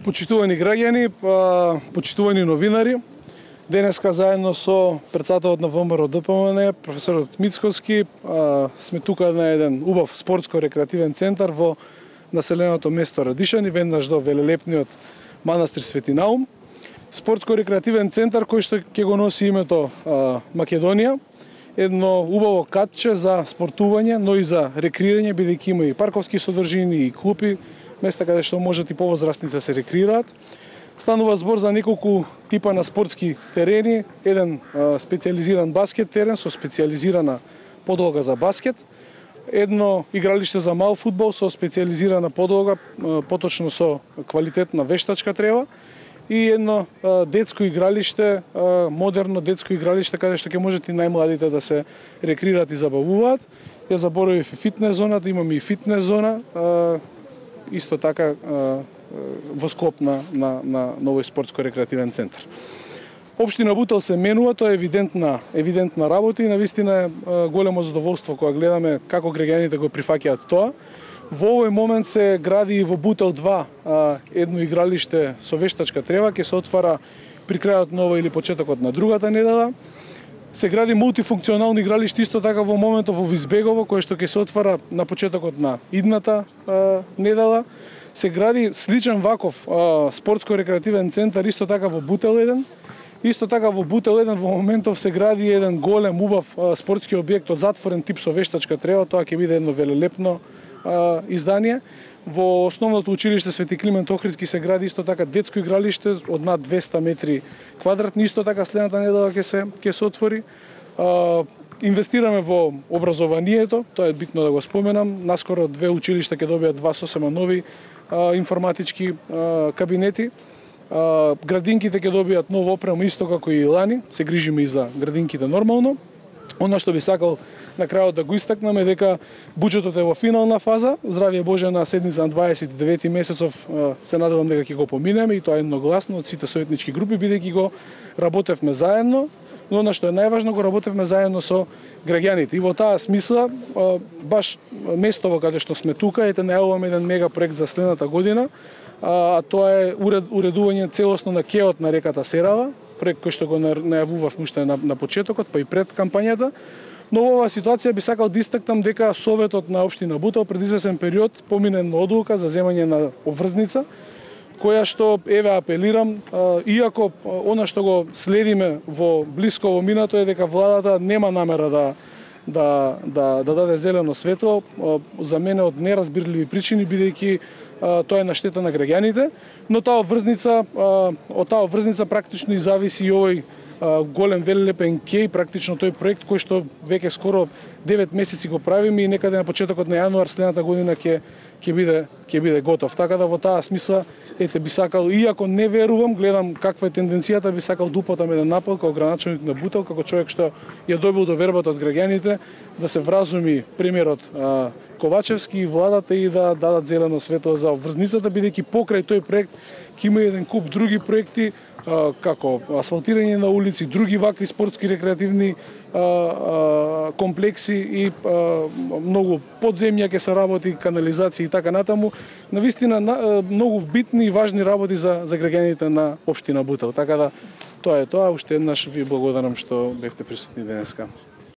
Почитувани граѓани, почитувани новинари, денеска заедно со председателот на ВМРО ДПМН, професорот Мицкоски, сме тука на еден убав спортско-рекреативен центар во населеното место Радишани, веднаш до велелепниот манастир Свети Наум. Спортско-рекреативен центар кој што ќе го носи името Македонија, едно убаво катче за спортување, но и за рекреирање, бидејќи има и парковски содржини и клупи, места каде што можат и повозрастните се рекреираат. Станува збор за неколку типа на спортски терени, еден специјализиран баскет терен со специјализирана подолга за баскет, едно игралиште за мал фудбал со специјализирана подолга, поточно со квалитетна вештачка трева, и едно детско игралиште, модерно детско игралиште каде што ќе можат и најмладите да се рекреираат и забавуваат. Ја заборавив и фитнес зоната, имаме и фитнес зона, исто така во склоп на новој спортско-рекреативен центар. Општина Бутел се менува, тоа е евидентна работа и навистина е големо задоволство кога гледаме како граѓаните го прифаќаат тоа. Во овој момент се гради и во Бутел 2 едно игралиште со вештачка трева, ќе се отвара при крајот на ова или почетокот на другата недела. Се гради мултифункционално игралиште исто така во моментот во Визбегово, кое што ќе се отвара на почетокот на идната недела. Се гради сличен ваков спортско-рекреативен центар исто така во Бутел 1. Исто така во Бутел 1 во моментов се гради еден голем убав спортски објект од затворен тип со вештачка трева, тоа ќе биде едно велелепно издание. Во основното училиште Свети Климент Охридски се гради исто така детско игралиште од над 200 метри квадратни, исто така следната недела ќе се отвори. Инвестираме во образованието, тоа е битно да го споменам. Наскоро две училишта ќе добијат два сосема нови информатички кабинети. Градинките ќе добијат нова опрема исто како и лани, се грижиме и за градинките нормално. Она што би сакал на крајот да го истакнам е дека буџетот е во финална фаза. Здравје Боже на седница на 29 месецов се надевам дека ќе го поминеме и тоа е едногласно од сите советнички групи, бидејќи го работевме заедно, но она што е најважно го работевме заедно со граѓаните. И во таа смисла, баш местово каде што сме тука, ете најавуваме еден мега проект за следната година, а тоа е уредување целосно на кеот на реката Серава, проект кој што го најавувавме уште на почетокот, па и пред кампањата. Но во оваа ситуација би сакал да истакнам дека Советот на општина Бутел пред извесен период помине на одлука за земање на обврзница, која што, еве апелирам, иако она што го следиме во блисково минато е дека владата нема намера да даде зелено светло, за мене од неразбирливи причини, бидејќи тоа е на штета на граѓаните, но таа обврзница, од таа обврзница практично и зависи и овој голем велелепен кеј, практично тој проект кој што веќе скоро 9 месеци го правиме и некаде на почетокот на јануар следната година ќе биде готов. Така да во таа смисла, ете би сакал, иако не верувам, гледам каква е тенденцијата, би сакал да упатам еден апел како градоначелник на Бутел, како човек што ја добил довербата од граѓаните, да се вразуми премиерот Ковачевски и владата и да дадат зелено светло за обврзницата, бидејќи покрај тој проект ќе има еден куп други проекти, како асфалтирање на улици, други вакви спортски рекреативни комплекси и многу подземја ќе се работи, канализација и така натаму. Навистина многу битни и важни работи за граѓаните на општина Бутел. Така да тоа е тоа. Уште еднаш ви благодарам што бевте присутни денеска.